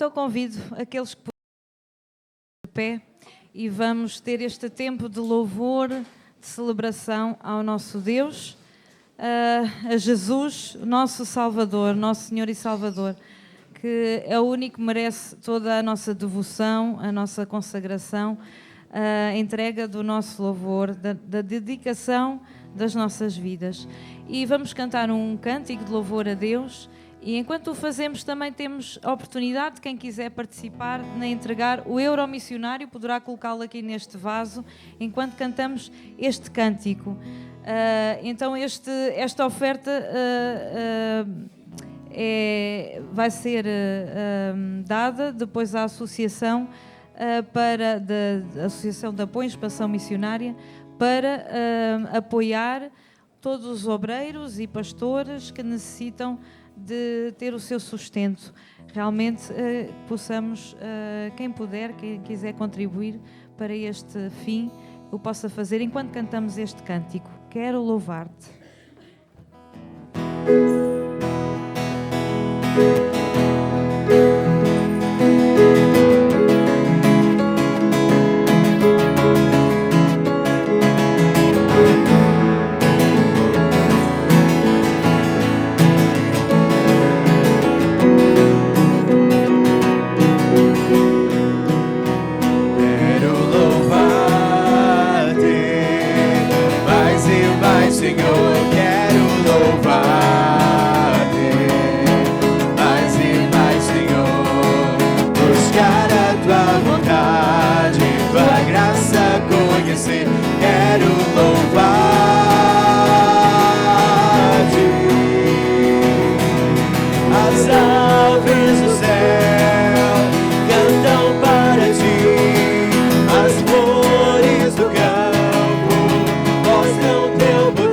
Então convido aqueles que de pé e vamos ter este tempo de louvor, de celebração ao nosso Deus, a Jesus, nosso Salvador, nosso Senhor e Salvador, que é o único que merece toda a nossa devoção, a nossa consagração, a entrega do nosso louvor, da dedicação das nossas vidas. E vamos cantar um cântico de louvor a Deus. E enquanto o fazemos, também temos a oportunidade de quem quiser participar na entregar o euro missionário, poderá colocá-lo aqui neste vaso, enquanto cantamos este cântico. Então esta oferta vai ser dada depois à Associação da Associação de Apoio e Expansão Missionária para apoiar todos os obreiros e pastores que necessitam de ter o seu sustento. Realmente possamos, quem puder, quem quiser contribuir para este fim, o possa fazer enquanto cantamos este cântico. Quero louvar-te. Senhor, quero louvar-te mais e mais, Senhor, buscar a tua vontade, tua graça conhecer, quero louvar-te. As aves do céu cantam para ti, as flores do campo mostram teu poder.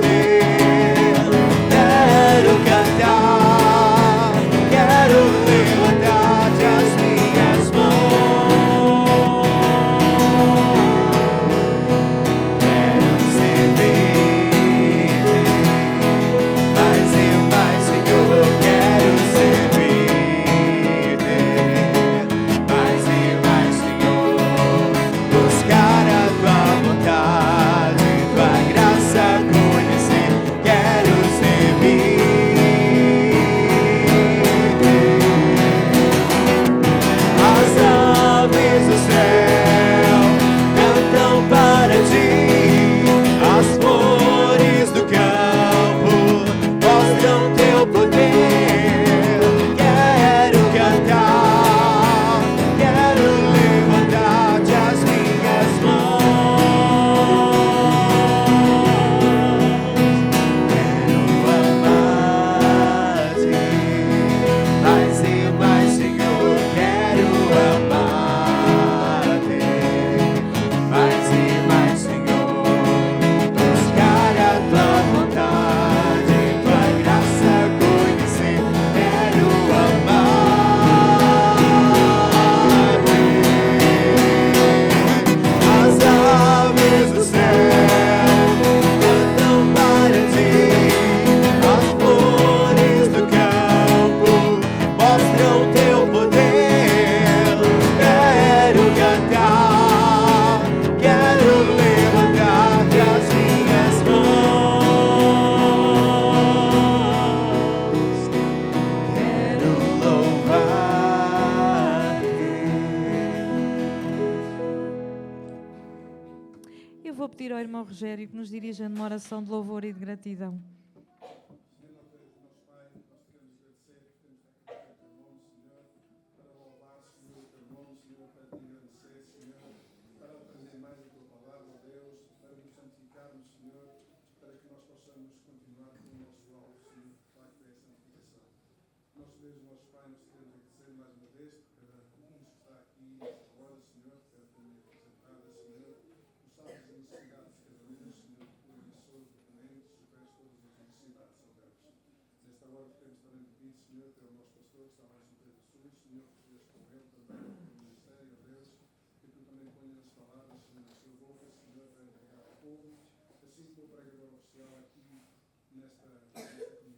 Rogério, que nos dirija numa oração de louvor e de gratidão.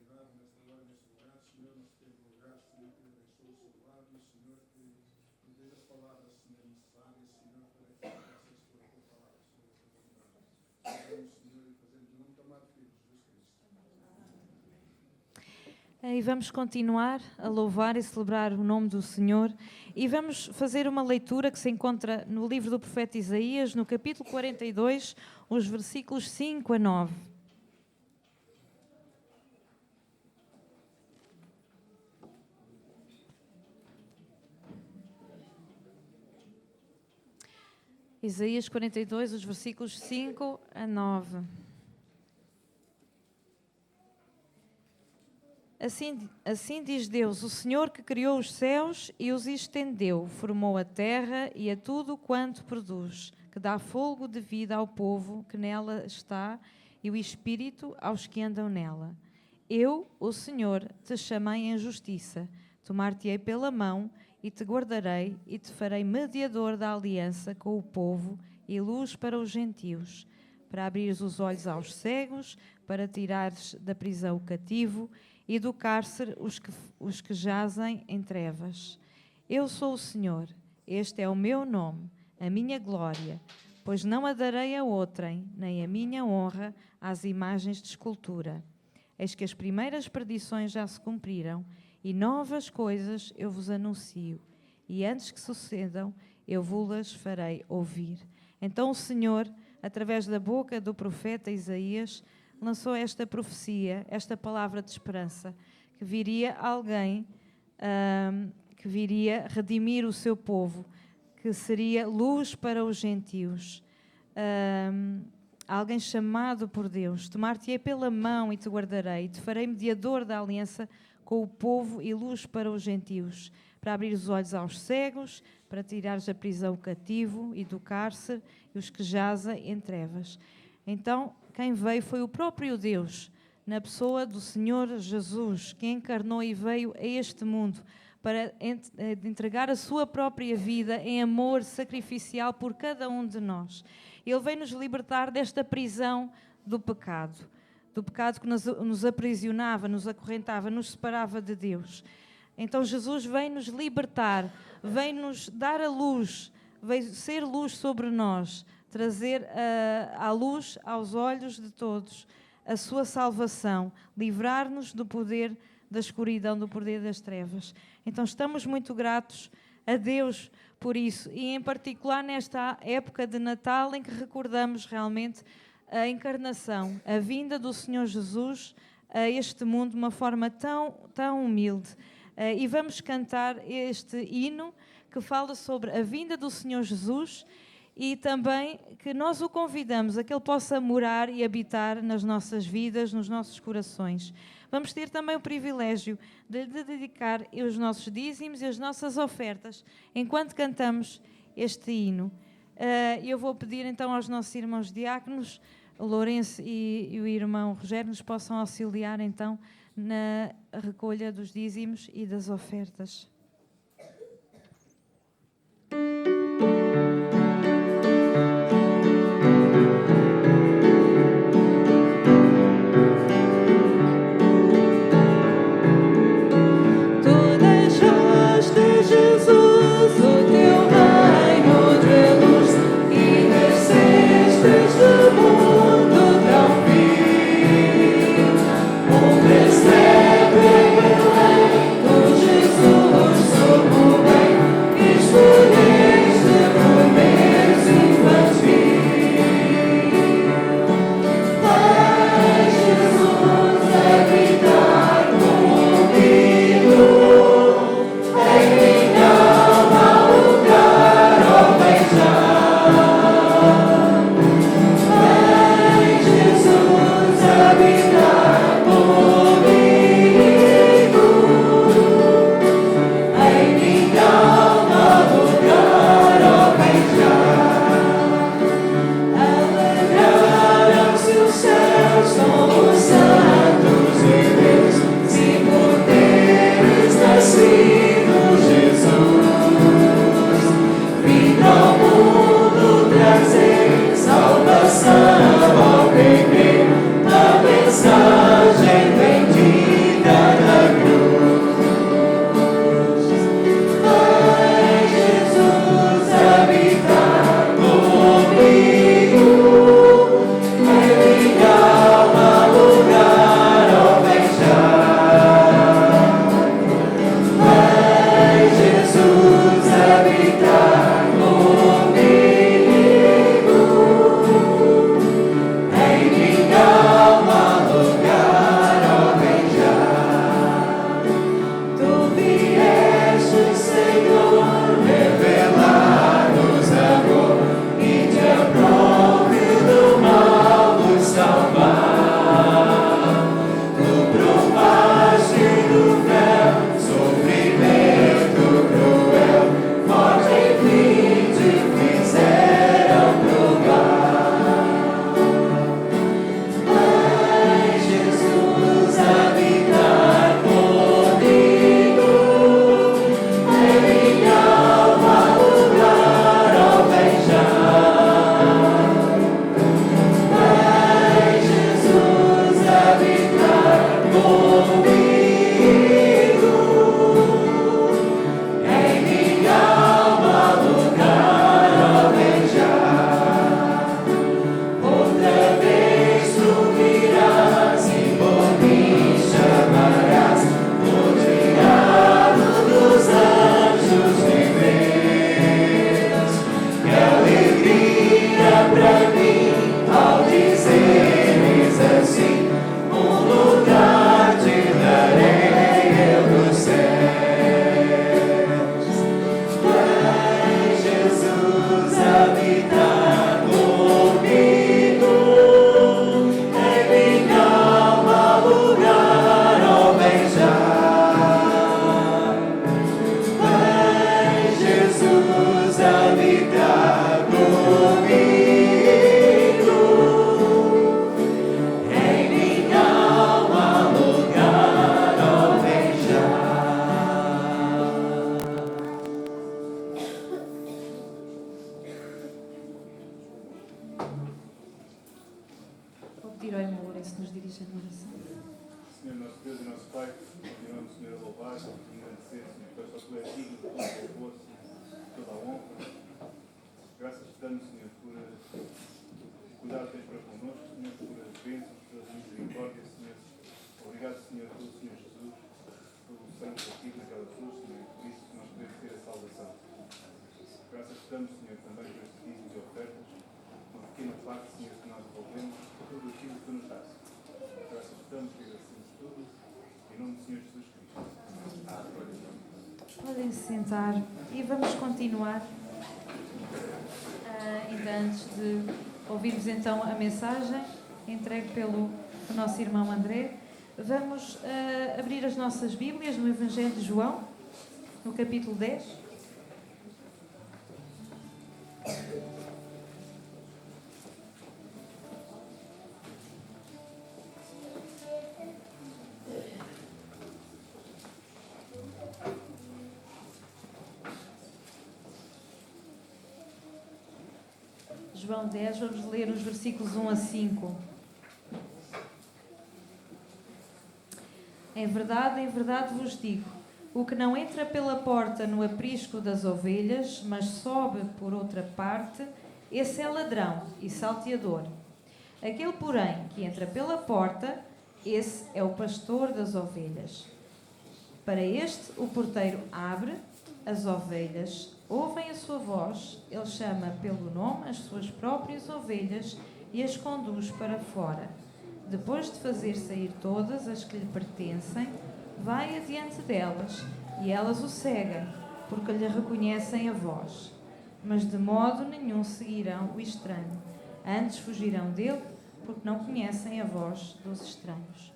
Senhor, nesta hora, neste lugar, Senhor, nós temos lugar, Senhor, que abençoe o seu lado, Senhor, que E vamos continuar a louvar e celebrar o nome do Senhor e vamos fazer uma leitura que se encontra no livro do profeta Isaías, no capítulo 42, os versículos 5 a 9. Isaías 42, os versículos 5 a 9. Assim diz Deus, o Senhor que criou os céus e os estendeu, formou a terra e a tudo quanto produz, que dá fôlego de vida ao povo que nela está e o espírito aos que andam nela. Eu, o Senhor, te chamei em justiça, tomar-te-ei pela mão e te guardarei e te farei mediador da aliança com o povo e luz para os gentios, para abrires os olhos aos cegos, para tirares da prisão o cativo e do cárcere os que jazem em trevas. Eu sou o Senhor, este é o meu nome, a minha glória, pois não a darei a outrem, nem a minha honra às imagens de escultura. Eis que as primeiras predições já se cumpriram, e novas coisas eu vos anuncio, e antes que sucedam, eu vos-las farei ouvir. Então o Senhor, através da boca do profeta Isaías, lançou esta profecia, esta palavra de esperança, que viria alguém que viria redimir o seu povo, que seria luz para os gentios, alguém chamado por Deus. Tomar-te-ei pela mão e te guardarei, te farei mediador da aliança com o povo e luz para os gentios, para abrir os olhos aos cegos, para tirares da prisão o cativo e do cárcere e os que jazem em trevas. Então, quem veio foi o próprio Deus, na pessoa do Senhor Jesus, que encarnou e veio a este mundo para entregar a sua própria vida em amor sacrificial por cada um de nós. Ele veio nos libertar desta prisão do pecado que nos aprisionava, nos acorrentava, nos separava de Deus. Então Jesus vem nos libertar, vem nos dar a luz, veio ser luz sobre nós, trazer a luz aos olhos de todos, a sua salvação, livrar-nos do poder da escuridão, do poder das trevas. Então estamos muito gratos a Deus por isso, e em particular nesta época de Natal em que recordamos realmente a encarnação, a vinda do Senhor Jesus a este mundo de uma forma tão humilde. E vamos cantar este hino que fala sobre a vinda do Senhor Jesus e também que nós o convidamos a que Ele possa morar e habitar nas nossas vidas, nos nossos corações. Vamos ter também o privilégio de dedicar os nossos dízimos e as nossas ofertas enquanto cantamos este hino. Eu vou pedir então aos nossos irmãos diáconos, o Lourenço e o irmão Rogério, nos possam auxiliar então na recolha dos dízimos e das ofertas. Jesus pedir ao irmão Lourenço nos dirija na oração. Senhor nosso Deus e nosso Pai, continuamos, Senhor, a louvar, a agradecer, Senhor, pois só Tu és digno de todo o louvor, toda a honra. Graças te damos, Senhor, por cuidar tens para connosco, Senhor, por as bênçãos, pelas misericórdias, Senhor. Obrigado, Senhor, pelo Senhor Jesus, pelo sangue partido naquela cruz, Senhor, por isso que nós podemos ter a salvação. Graças te damos, Senhor, também por estes dízimos e ofertas, uma pequena parte, Senhor, que nós devolvemos, por tudo aquilo que Tu nos dás. Graças te damos e agradecemos tudo, em nome do Senhor Jesus Cristo. Podem se sentar e vamos continuar. Ainda antes de ouvirmos então a mensagem entregue pelo nosso irmão André, vamos abrir as nossas Bíblias no Evangelho de João, no capítulo 10. João 10, vamos ler os versículos 1 a 5. Em verdade vos digo, o que não entra pela porta no aprisco das ovelhas, mas sobe por outra parte, esse é ladrão e salteador. Aquele, porém, que entra pela porta, esse é o pastor das ovelhas. Para este, o porteiro abre, as ovelhas ouvem a sua voz, ele chama pelo nome as suas próprias ovelhas e as conduz para fora. Depois de fazer sair todas as que lhe pertencem, vai adiante delas, e elas o seguem, porque lhe reconhecem a voz. Mas de modo nenhum seguirão o estranho, antes fugirão dele, porque não conhecem a voz dos estranhos.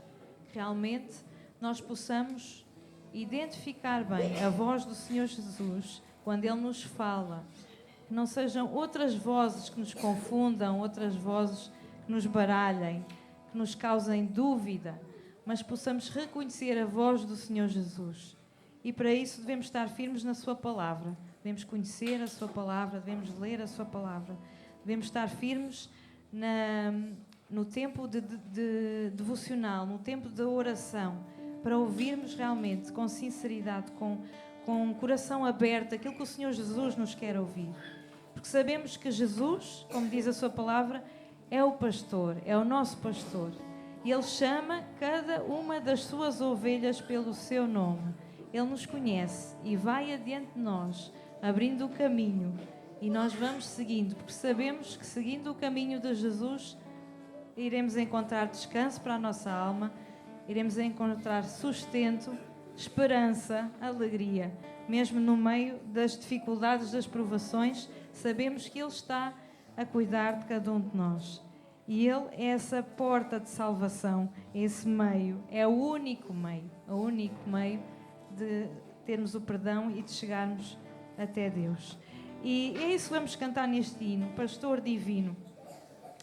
Realmente, nós possamos identificar bem a voz do Senhor Jesus quando Ele nos fala, que não sejam outras vozes que nos confundam, outras vozes que nos baralhem, que nos causem dúvida, mas possamos reconhecer a voz do Senhor Jesus. E para isso devemos estar firmes na Sua palavra, devemos conhecer a Sua palavra, devemos ler a Sua palavra, devemos estar firmes no tempo de devocional, no tempo de oração, para ouvirmos realmente com sinceridade, com o coração aberto, aquilo que o Senhor Jesus nos quer ouvir. Porque sabemos que Jesus, como diz a Sua palavra, é o pastor, é o nosso pastor. E Ele chama cada uma das Suas ovelhas pelo seu nome. Ele nos conhece e vai adiante de nós, abrindo o caminho. E nós vamos seguindo, porque sabemos que seguindo o caminho de Jesus, iremos encontrar descanso para a nossa alma, iremos encontrar sustento, esperança, alegria. Mesmo no meio das dificuldades, das provações, sabemos que Ele está a cuidar de cada um de nós. E Ele é essa porta de salvação, esse meio, é o único meio de termos o perdão e de chegarmos até Deus. E é isso que vamos cantar neste hino, Pastor Divino.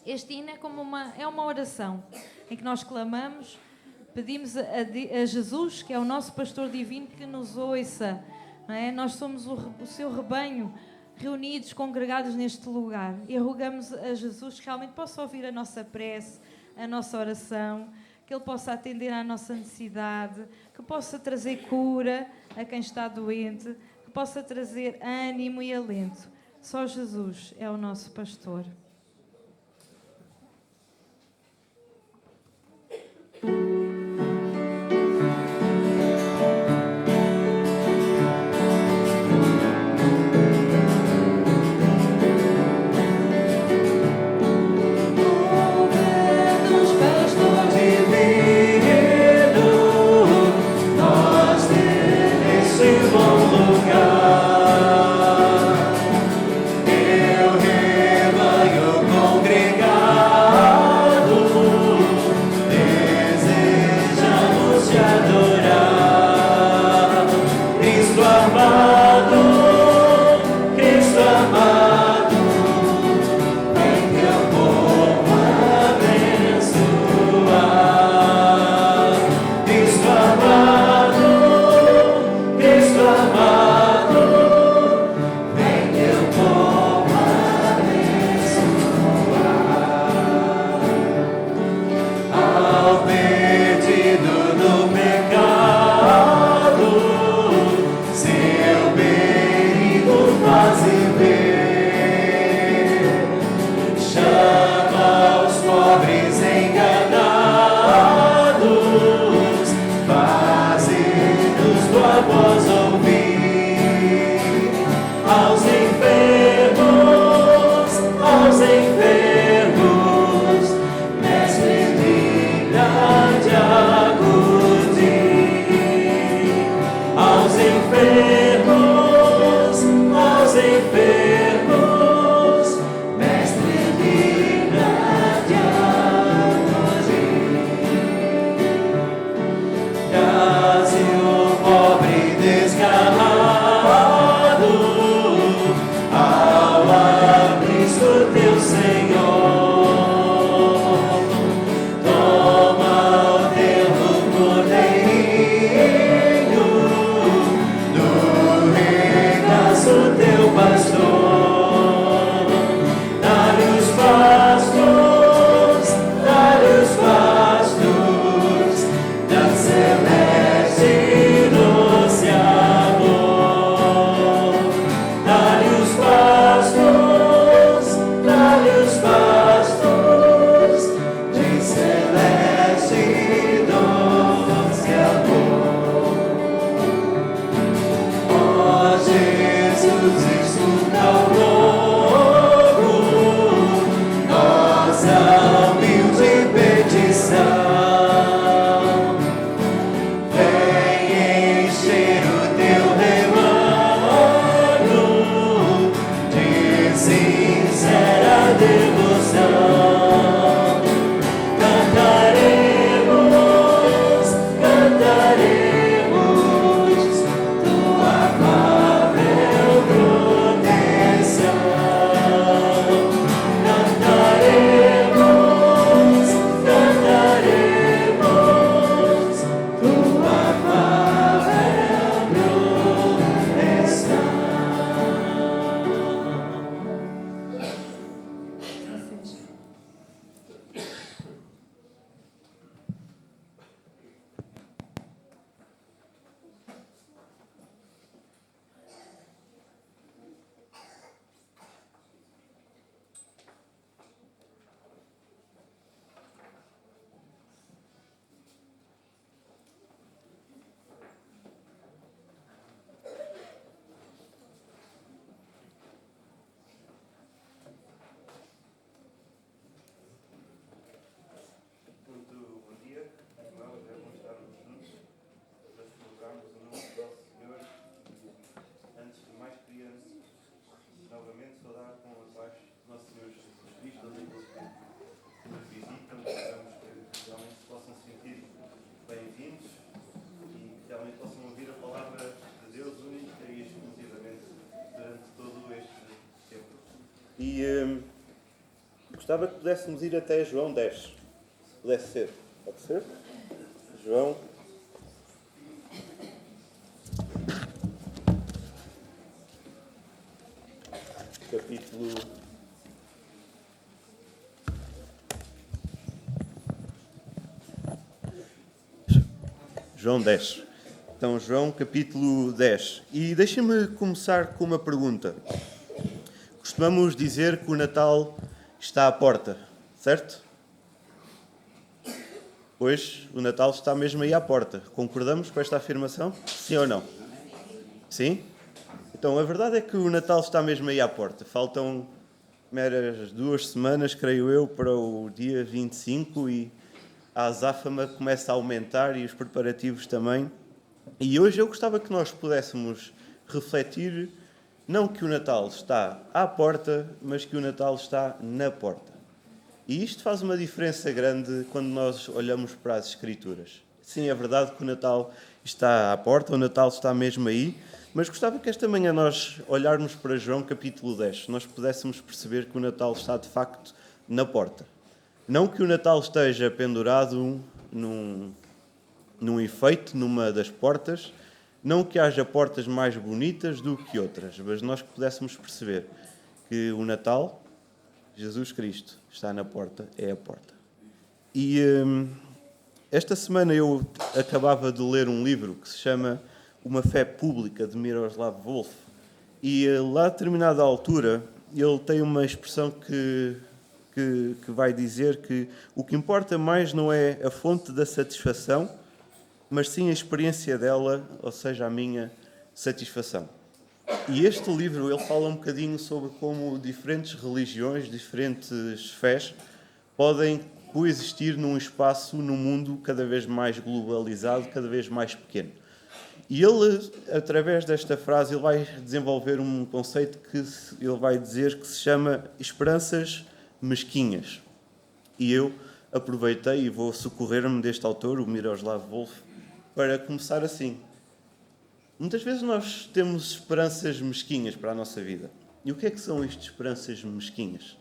Este hino é como uma oração em que nós clamamos, pedimos a Jesus, que é o nosso pastor divino, que nos ouça. Não é? Nós somos o seu rebanho, reunidos, congregados neste lugar. E rogamos a Jesus que realmente possa ouvir a nossa prece, a nossa oração, que Ele possa atender à nossa necessidade, que possa trazer cura a quem está doente, que possa trazer ânimo e alento. Só Jesus é o nosso pastor. Lugar, eu rebanho E gostava que pudéssemos ir até João 10. Se pudesse ser. Pode ser? João. Capítulo. João 10. Então, João, capítulo 10. E deixem-me começar com uma pergunta. Costumamos dizer que o Natal está à porta, certo? Pois, o Natal está mesmo aí à porta. Concordamos com esta afirmação? Sim ou não? Sim? Então, a verdade é que o Natal está mesmo aí à porta. Faltam meras 2 semanas, creio eu, para o dia 25 e a azáfama começa a aumentar e os preparativos também. E hoje eu gostava que nós pudéssemos refletir, não que o Natal está à porta, mas que o Natal está na porta. E isto faz uma diferença grande quando nós olhamos para as Escrituras. Sim, é verdade que o Natal está à porta, o Natal está mesmo aí, mas gostava que esta manhã nós olharmos para João capítulo 10, nós pudéssemos perceber que o Natal está de facto na porta. Não que o Natal esteja pendurado num efeito, numa das portas, não que haja portas mais bonitas do que outras, mas nós que pudéssemos perceber que o Natal, Jesus Cristo, está na porta, é a porta. E esta semana eu acabava de ler um livro que se chama Uma Fé Pública, de Miroslav Volf, e lá a determinada altura ele tem uma expressão que vai dizer que o que importa mais não é a fonte da satisfação, mas sim a experiência dela, ou seja, a minha satisfação. E este livro ele fala um bocadinho sobre como diferentes religiões, diferentes fés, podem coexistir num espaço, num mundo cada vez mais globalizado, cada vez mais pequeno. E ele, através desta frase, ele vai desenvolver um conceito que ele vai dizer que se chama esperanças mesquinhas. E eu aproveitei e vou socorrer-me deste autor, o Miroslav Volf, para começar assim. Muitas vezes nós temos esperanças mesquinhas para a nossa vida. E o que é que são estas esperanças mesquinhas?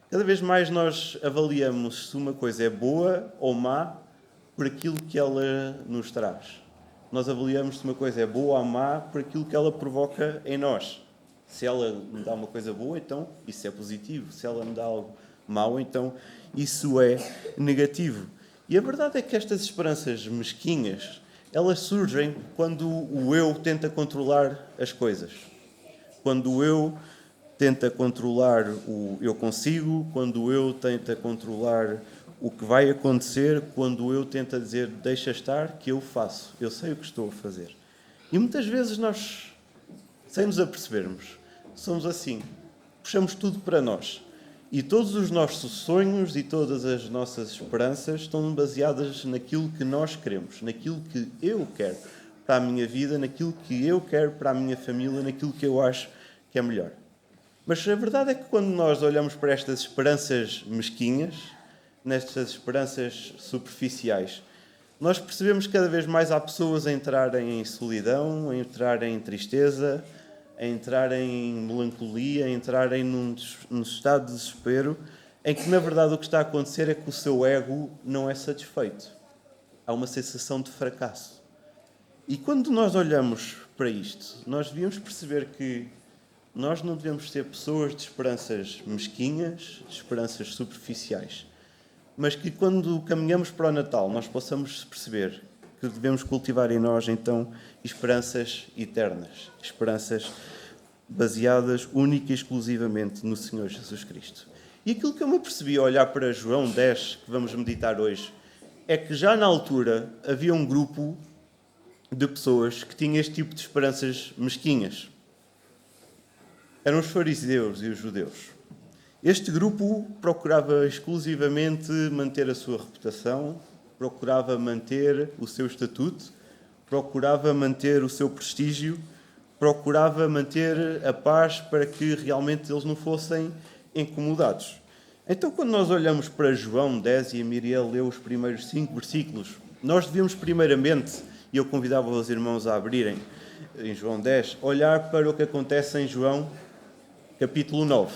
Cada vez mais nós avaliamos se uma coisa é boa ou má por aquilo que ela nos traz. Nós avaliamos se uma coisa é boa ou má por aquilo que ela provoca em nós. Se ela me dá uma coisa boa, então isso é positivo. Se ela me dá algo mau, então isso é negativo. E a verdade é que estas esperanças mesquinhas, elas surgem quando o eu tenta controlar as coisas. Quando o eu tenta controlar o eu consigo, quando o eu tenta controlar o que vai acontecer, quando o eu tenta dizer deixa estar, que eu faço, eu sei o que estou a fazer. E muitas vezes nós, sem nos apercebermos, somos assim, puxamos tudo para nós. E todos os nossos sonhos e todas as nossas esperanças estão baseadas naquilo que nós queremos, naquilo que eu quero para a minha vida, naquilo que eu quero para a minha família, naquilo que eu acho que é melhor. Mas a verdade é que quando nós olhamos para estas esperanças mesquinhas, nestas esperanças superficiais, nós percebemos que cada vez mais há pessoas a entrarem em solidão, a entrarem em tristeza, a entrarem em melancolia, a entrarem num estado de desespero, em que na verdade o que está a acontecer é que o seu ego não é satisfeito. Há uma sensação de fracasso. E quando nós olhamos para isto, nós devíamos perceber que nós não devemos ser pessoas de esperanças mesquinhas, de esperanças superficiais, mas que quando caminhamos para o Natal nós possamos perceber que devemos cultivar em nós então esperanças eternas, esperanças baseadas única e exclusivamente no Senhor Jesus Cristo. E aquilo que eu me apercebi ao olhar para João 10, que vamos meditar hoje, é que já na altura havia um grupo de pessoas que tinham este tipo de esperanças mesquinhas. Eram os fariseus e os judeus. Este grupo procurava exclusivamente manter a sua reputação, procurava manter o seu estatuto, procurava manter o seu prestígio, procurava manter a paz para que realmente eles não fossem incomodados. Então, quando nós olhamos para João 10 e a Miriel leu os primeiros 5 versículos, nós devemos primeiramente, e eu convidava os irmãos a abrirem em João 10, olhar para o que acontece em João capítulo 9.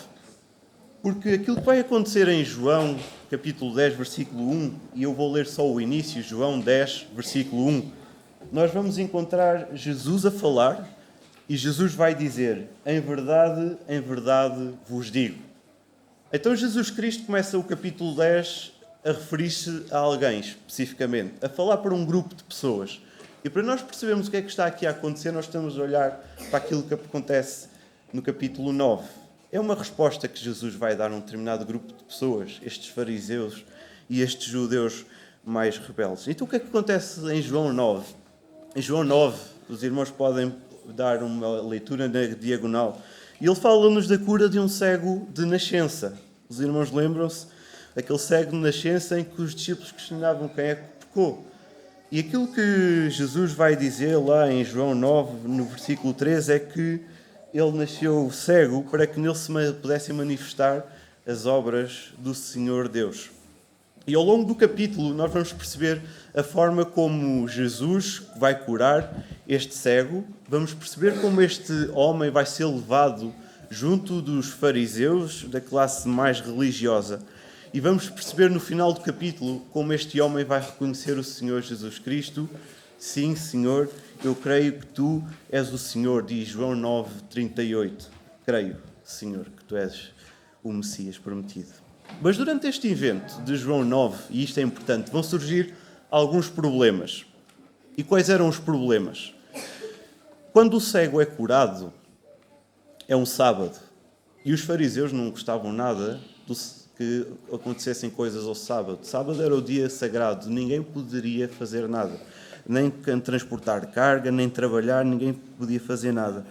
Porque aquilo que vai acontecer em João, capítulo 10, versículo 1, e eu vou ler só o início, João 10, versículo 1, nós vamos encontrar Jesus a falar e Jesus vai dizer: em verdade vos digo. Então Jesus Cristo começa o capítulo 10 a referir-se a alguém especificamente, a falar para um grupo de pessoas. E para nós percebermos o que é que está aqui a acontecer, nós estamos a olhar para aquilo que acontece no capítulo 9. É uma resposta que Jesus vai dar a um determinado grupo de pessoas, estes fariseus e estes judeus mais rebeldes. Então o que é que acontece em João 9? Em João 9, os irmãos podem dar uma leitura na diagonal. E ele fala-nos da cura de um cego de nascença. Os irmãos lembram-se? Aquele cego de nascença em que os discípulos questionavam quem é que pecou. E aquilo que Jesus vai dizer lá em João 9, no versículo 13, é que ele nasceu cego para que nele se pudessem manifestar as obras do Senhor Deus. E ao longo do capítulo nós vamos perceber a forma como Jesus vai curar este cego. Vamos perceber como este homem vai ser levado junto dos fariseus, da classe mais religiosa. E vamos perceber no final do capítulo como este homem vai reconhecer o Senhor Jesus Cristo. Sim, Senhor, eu creio que Tu és o Senhor, diz João 9, 38. Creio, Senhor, que Tu és o Messias prometido. Mas durante este evento de João 9, e isto é importante, vão surgir alguns problemas. E quais eram os problemas? Quando o cego é curado, é um sábado. E os fariseus não gostavam nada que acontecessem coisas ao sábado. Sábado era o dia sagrado, ninguém poderia fazer nada. Nem transportar carga, nem trabalhar, ninguém podia fazer nada.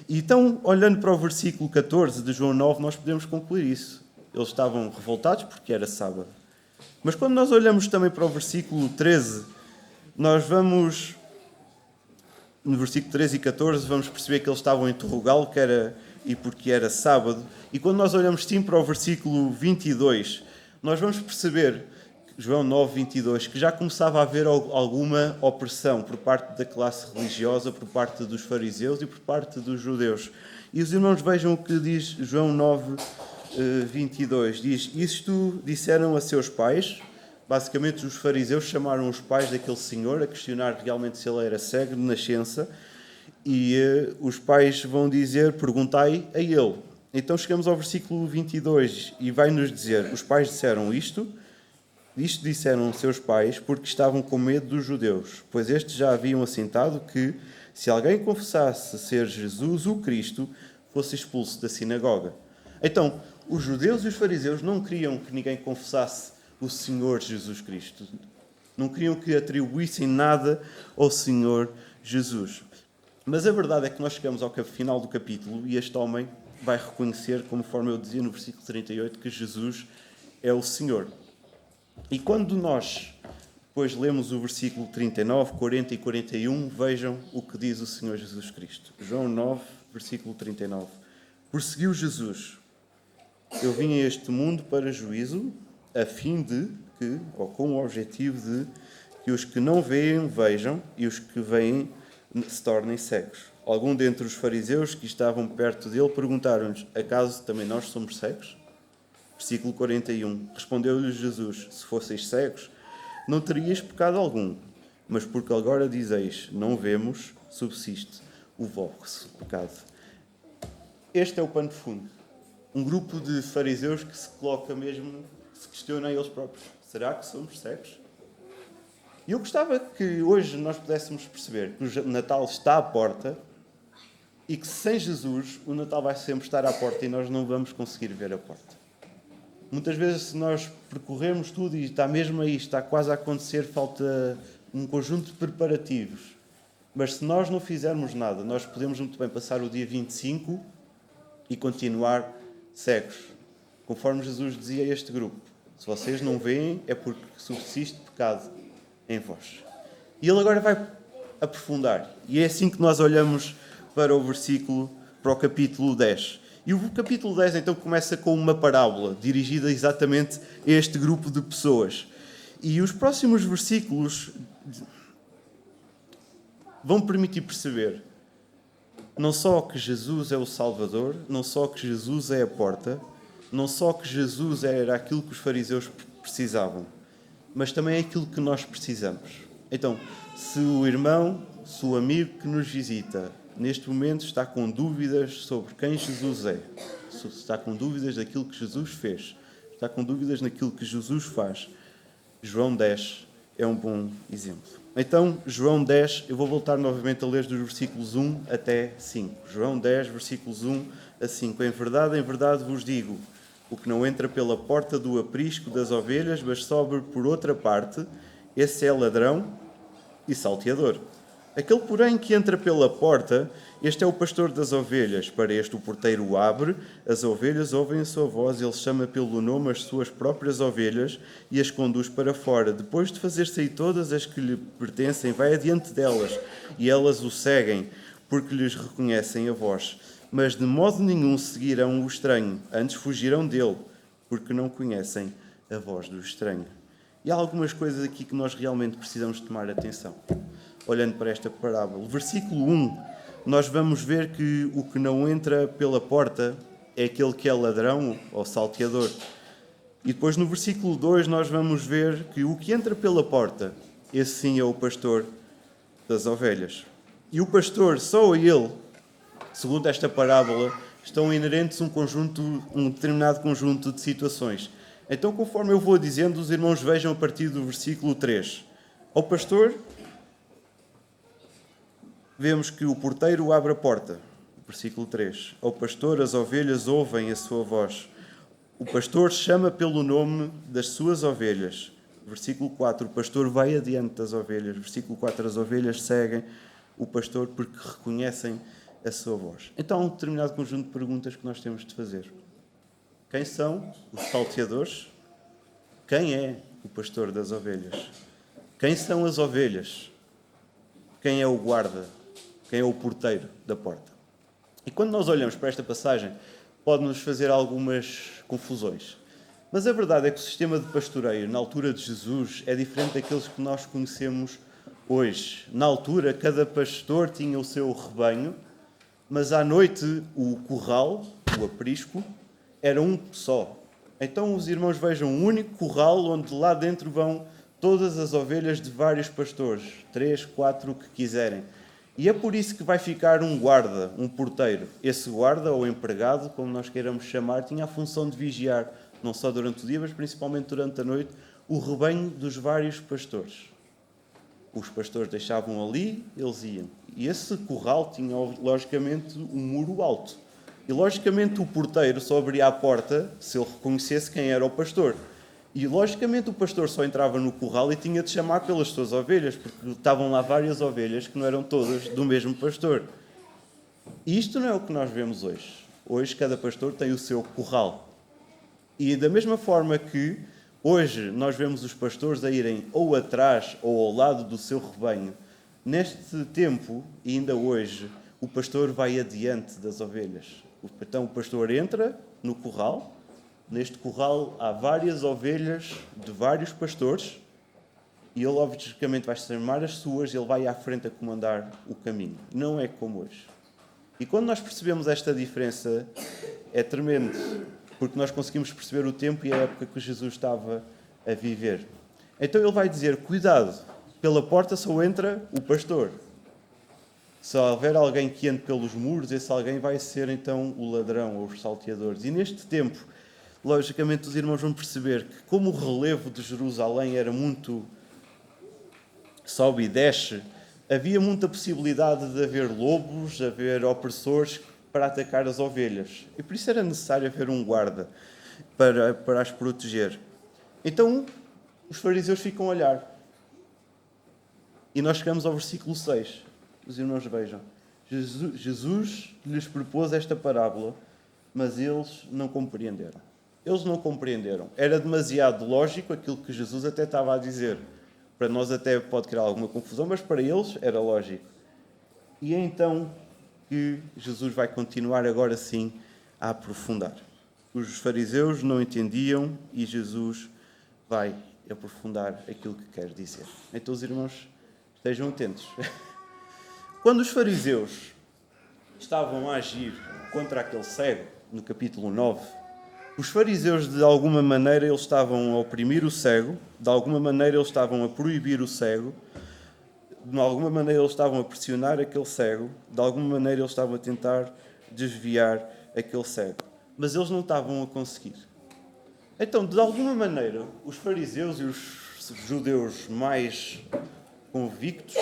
E então, olhando para o versículo 14 de João 9, nós podemos concluir isso. Eles estavam revoltados porque era sábado. Mas quando nós olhamos também para o versículo 13, nós vamos, no versículo 13 e 14, vamos perceber que eles estavam a interrogá-lo que era, e porque era sábado. E quando nós olhamos sim para o versículo 22, nós vamos perceber, João 9, 22, que já começava a haver alguma opressão por parte da classe religiosa, por parte dos fariseus e por parte dos judeus. E os irmãos vejam o que diz João 9, 22. Diz: isto disseram a seus pais. Basicamente os fariseus chamaram os pais daquele senhor a questionar realmente se ele era cego de nascença. E os pais vão dizer: perguntai a ele. Então chegamos ao versículo 22 e vai-nos dizer: os pais disseram isto disseram seus pais porque estavam com medo dos judeus, pois estes já haviam assentado que, se alguém confessasse ser Jesus o Cristo, fosse expulso da sinagoga. Então, os judeus e os fariseus não queriam que ninguém confessasse o Senhor Jesus Cristo. Não queriam que atribuíssem nada ao Senhor Jesus. Mas a verdade é que nós chegamos ao final do capítulo e este homem vai reconhecer, conforme eu dizia no versículo 38, que Jesus é o Senhor. E quando nós depois lemos o versículo 39, 40 e 41, vejam o que diz o Senhor Jesus Cristo. João 9, versículo 39. Prosseguiu Jesus: eu vim a este mundo para juízo, a fim de que, ou com o objetivo de, que os que não veem vejam e os que veem se tornem cegos. Algum dentre os fariseus que estavam perto dele perguntaram-lhes: acaso também nós somos cegos? Versículo 41. Respondeu-lhes Jesus: se fosseis cegos, não terias pecado algum, mas porque agora dizeis, não vemos, subsiste o vosso pecado. Este é o pano de fundo. Um grupo de fariseus que se coloca mesmo, se questiona a eles próprios: será que somos cegos? E eu gostava que hoje nós pudéssemos perceber que o Natal está à porta e que sem Jesus o Natal vai sempre estar à porta e nós não vamos conseguir ver a porta. Muitas vezes, se nós percorrermos tudo e está mesmo aí, está quase a acontecer, falta um conjunto de preparativos. Mas se nós não fizermos nada, nós podemos muito bem passar o dia 25 e continuar cegos. Conforme Jesus dizia a este grupo: se vocês não veem, é porque subsiste pecado em vós. E ele agora vai aprofundar. E é assim que nós olhamos para o capítulo 10. E o capítulo 10 então começa com uma parábola dirigida exatamente a este grupo de pessoas. E os próximos versículos vão permitir perceber não só que Jesus é o Salvador, não só que Jesus é a porta, não só que Jesus era aquilo que os fariseus precisavam, mas também é aquilo que nós precisamos. Então, se o irmão, se o amigo que nos visita, neste momento está com dúvidas sobre quem Jesus é, se está com dúvidas daquilo que Jesus fez, está com dúvidas naquilo que Jesus faz, João 10 é um bom exemplo. Então, João 10, eu vou voltar novamente a ler dos versículos 1 até 5. João 10, versículos 1 a 5. Em verdade vos digo, o que não entra pela porta do aprisco das ovelhas, mas sobe por outra parte, esse é ladrão e salteador. Aquele, porém, que entra pela porta, este é o pastor das ovelhas. Para este o porteiro abre, as ovelhas ouvem a sua voz, ele chama pelo nome as suas próprias ovelhas e as conduz para fora. Depois de fazer sair todas as que lhe pertencem, vai adiante delas, e elas o seguem, porque lhes reconhecem a voz. Mas de modo nenhum seguirão o estranho, antes fugirão dele, porque não conhecem a voz do estranho. E há algumas coisas aqui que nós realmente precisamos tomar atenção, olhando para esta parábola. Versículo 1, nós vamos ver que o que não entra pela porta é aquele que é ladrão ou salteador. E depois no versículo 2 nós vamos ver que o que entra pela porta, esse sim é o pastor das ovelhas. E o pastor, só a ele, segundo esta parábola, estão inerentes um determinado conjunto de situações. Então, conforme eu vou dizendo, os irmãos vejam a partir do versículo 3. Ao pastor, vemos que o porteiro abre a porta. Versículo 3. Ao pastor, as ovelhas ouvem a sua voz. O pastor chama pelo nome das suas ovelhas. Versículo 4. O pastor vai adiante das ovelhas. Versículo 4. As ovelhas seguem o pastor porque reconhecem a sua voz. Então, há um determinado conjunto de perguntas que nós temos de fazer. Quem são os salteadores? Quem é o pastor das ovelhas? Quem são as ovelhas? Quem é o guarda? Quem é o porteiro da porta? E quando nós olhamos para esta passagem, pode-nos fazer algumas confusões. Mas a verdade é que o sistema de pastoreio, na altura de Jesus, é diferente daqueles que nós conhecemos hoje. Na altura, cada pastor tinha o seu rebanho, mas à noite o curral, o aprisco, era um só. Então os irmãos vejam um único curral onde lá dentro vão todas as ovelhas de vários pastores, 3, 4, o que quiserem. E é por isso que vai ficar um guarda, um porteiro. Esse guarda, ou empregado, como nós queiramos chamar, tinha a função de vigiar, não só durante o dia, mas principalmente durante a noite, o rebanho dos vários pastores. Os pastores deixavam ali, eles iam. E esse curral tinha, logicamente, um muro alto. E, logicamente, o porteiro só abria a porta se ele reconhecesse quem era o pastor. E, logicamente, o pastor só entrava no curral e tinha de chamar pelas suas ovelhas, porque estavam lá várias ovelhas que não eram todas do mesmo pastor. E isto não é o que nós vemos hoje. Hoje, cada pastor tem o seu curral. E, da mesma forma que hoje nós vemos os pastores a irem ou atrás ou ao lado do seu rebanho, neste tempo, e ainda hoje, o pastor vai adiante das ovelhas. Então o pastor entra no curral. Neste curral há várias ovelhas de vários pastores e ele logicamente vai chamar as suas e ele vai à frente a comandar o caminho. Não é como hoje. E quando nós percebemos esta diferença é tremendo, porque nós conseguimos perceber o tempo e a época que Jesus estava a viver. Então ele vai dizer, cuidado, pela porta só entra o pastor. Se houver alguém que ande pelos muros, esse alguém vai ser então o ladrão ou os salteadores. E neste tempo, logicamente, os irmãos vão perceber que como o relevo de Jerusalém era muito sobe e desce, havia muita possibilidade de haver lobos, de haver opressores para atacar as ovelhas. E por isso era necessário haver um guarda para as proteger. Então, os fariseus ficam a olhar. E nós chegamos ao versículo 6. Os irmãos vejam, Jesus lhes propôs esta parábola, mas eles não compreenderam. Eles não compreenderam. Era demasiado lógico aquilo que Jesus até estava a dizer. Para nós até pode criar alguma confusão, mas para eles era lógico. E é então que Jesus vai continuar agora sim a aprofundar. Os fariseus não entendiam e Jesus vai aprofundar aquilo que quer dizer. Então os irmãos estejam atentos. Quando os fariseus estavam a agir contra aquele cego, no capítulo 9, Os fariseus, de alguma maneira, eles estavam a oprimir o cego, de alguma maneira eles estavam a proibir o cego, de alguma maneira eles estavam a pressionar aquele cego, de alguma maneira eles estavam a tentar desviar aquele cego. Mas eles não estavam a conseguir. Então, de alguma maneira, os fariseus e os judeus mais convictos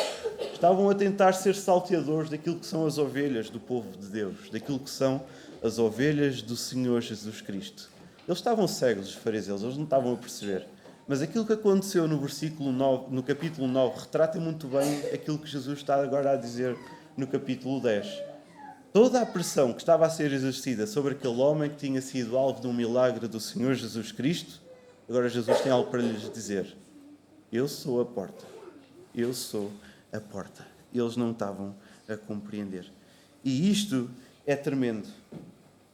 estavam a tentar ser salteadores daquilo que são as ovelhas do povo de Deus, daquilo que são as ovelhas do Senhor Jesus Cristo. Eles estavam cegos, os fariseus, eles não estavam a perceber. Mas aquilo que aconteceu no versículo 9, no capítulo 9, retrata muito bem aquilo que Jesus está agora a dizer no capítulo 10. Toda a pressão que estava a ser exercida sobre aquele homem que tinha sido alvo de um milagre do Senhor Jesus Cristo, agora Jesus tem algo para lhes dizer. Eu sou a porta. Eu sou a porta. Eles não estavam a compreender. E isto é tremendo,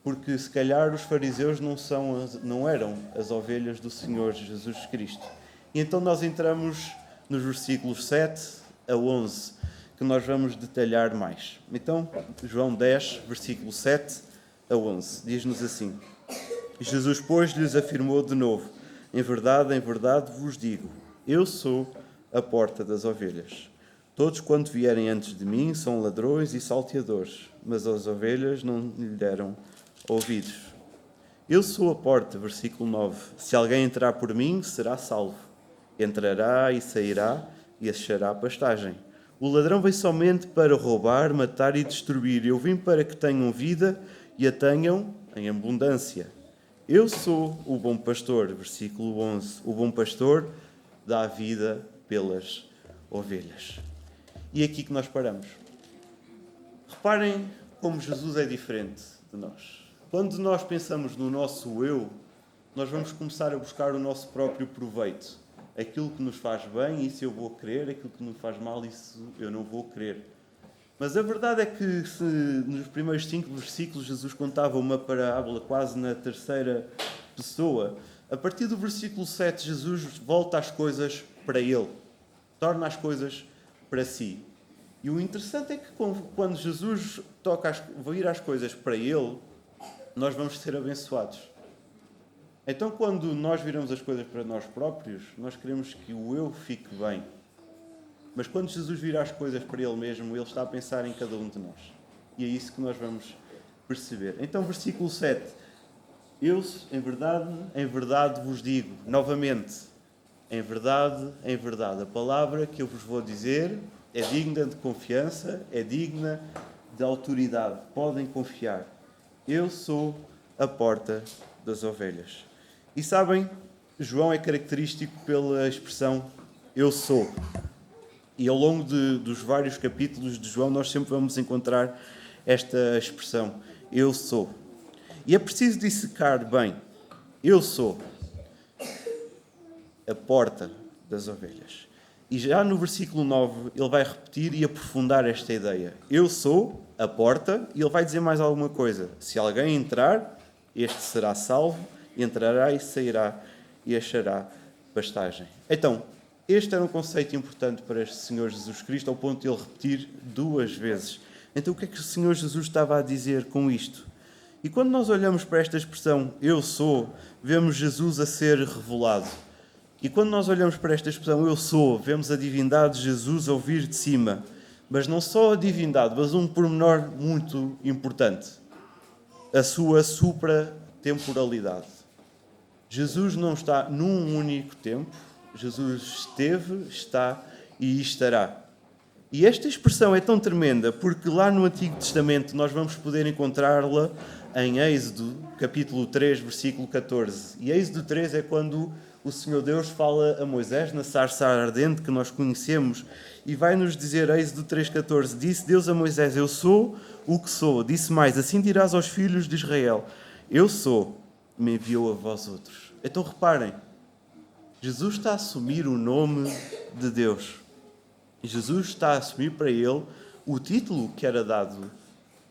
porque se calhar os fariseus não eram as ovelhas do Senhor Jesus Cristo. E então nós entramos nos versículos 7 a 11, que nós vamos detalhar mais. Então, João 10, versículo 7 a 11, diz-nos assim: Jesus, pois, lhes afirmou de novo: em verdade vos digo, eu sou a porta das ovelhas. Todos quanto vierem antes de mim são ladrões e salteadores, mas as ovelhas não lhe deram ouvidos. Eu sou a porta, versículo 9. Se alguém entrar por mim, será salvo. Entrará e sairá e achará pastagem. O ladrão vem somente para roubar, matar e destruir. Eu vim para que tenham vida e a tenham em abundância. Eu sou o bom pastor, versículo 11. O bom pastor dá a vida pelas ovelhas. E é aqui que nós paramos. Reparem como Jesus é diferente de nós. Quando nós pensamos no nosso eu, nós vamos começar a buscar o nosso próprio proveito. Aquilo que nos faz bem, isso eu vou querer. Aquilo que nos faz mal, isso eu não vou querer. Mas a verdade é que se nos primeiros 5 versículos Jesus contava uma parábola quase na terceira pessoa, a partir do versículo 7 Jesus volta as coisas para Ele. Torna as coisas para si. E o interessante é que quando Jesus vir as coisas para Ele, nós vamos ser abençoados. Então, quando nós viramos as coisas para nós próprios, nós queremos que o eu fique bem. Mas quando Jesus vira as coisas para Ele mesmo, Ele está a pensar em cada um de nós. E é isso que nós vamos perceber. Então, versículo 7. Eu, em verdade vos digo, novamente, em verdade, a palavra que eu vos vou dizer é digna de confiança, é digna de autoridade. Podem confiar. Eu sou a porta das ovelhas. E sabem, João é característico pela expressão eu sou. E ao longo dos vários capítulos de João nós sempre vamos encontrar esta expressão, eu sou. E é preciso dissecar bem, eu sou a porta das ovelhas. E já no versículo 9 ele vai repetir e aprofundar esta ideia. Eu sou a porta, e ele vai dizer mais alguma coisa. Se alguém entrar, este será salvo, entrará e sairá e achará pastagem. Então, este era um conceito importante para este Senhor Jesus Cristo, ao ponto de ele repetir 2 vezes. Então, o que é que o Senhor Jesus estava a dizer com isto? E quando nós olhamos para esta expressão, eu sou, vemos Jesus a ser revelado. E quando nós olhamos para esta expressão, eu sou, vemos a divindade de Jesus a vir de cima. Mas não só a divindade, mas um pormenor muito importante. A sua supratemporalidade. Jesus não está num único tempo. Jesus esteve, está e estará. E esta expressão é tão tremenda porque lá no Antigo Testamento nós vamos poder encontrá-la em Êxodo, capítulo 3, versículo 14. E Êxodo 3 é quando o Senhor Deus fala a Moisés na sarça ardente que nós conhecemos e vai nos dizer, Êxodo 3,14, disse Deus a Moisés, eu sou o que sou. Disse mais, assim dirás aos filhos de Israel, eu sou, me enviou a vós outros. Então reparem, Jesus está a assumir o nome de Deus. Jesus está a assumir para ele o título que era dado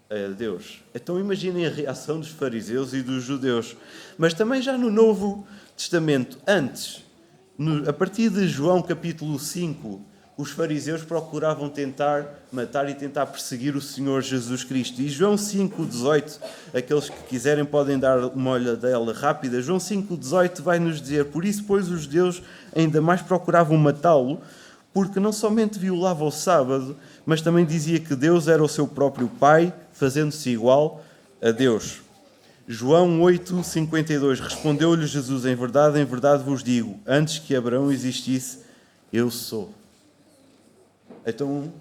a Deus. Então imaginem a reação dos fariseus e dos judeus. Mas também já no Novo Testamento, antes, a partir de João capítulo 5, os fariseus procuravam tentar matar e tentar perseguir o Senhor Jesus Cristo. E João 5,18, aqueles que quiserem podem dar uma olhadela rápida, João 5,18 vai nos dizer: por isso, pois, os judeus ainda mais procuravam matá-lo, porque não somente violava o sábado, mas também dizia que Deus era o seu próprio Pai, fazendo-se igual a Deus. João 8,52, respondeu-lhe Jesus: em verdade vos digo, antes que Abraão existisse, eu sou. Então,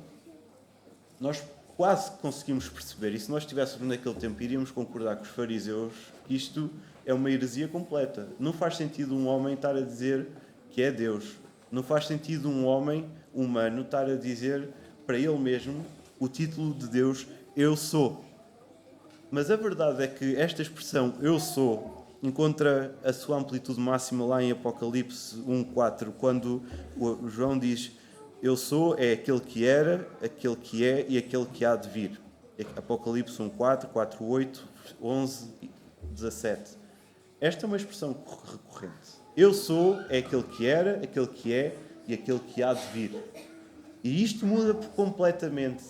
nós quase conseguimos perceber, e se nós estivéssemos naquele tempo, iríamos concordar com os fariseus, que isto é uma heresia completa. Não faz sentido um homem estar a dizer que é Deus. Não faz sentido um homem humano estar a dizer para ele mesmo o título de Deus, eu sou. Mas a verdade é que esta expressão, eu sou, encontra a sua amplitude máxima lá em Apocalipse 1,4, quando o João diz: eu sou é aquele que era, aquele que é e aquele que há de vir. Apocalipse 1,4, 4,8, 11, 17. Esta é uma expressão recorrente. Eu sou é aquele que era, aquele que é e aquele que há de vir. E isto muda completamente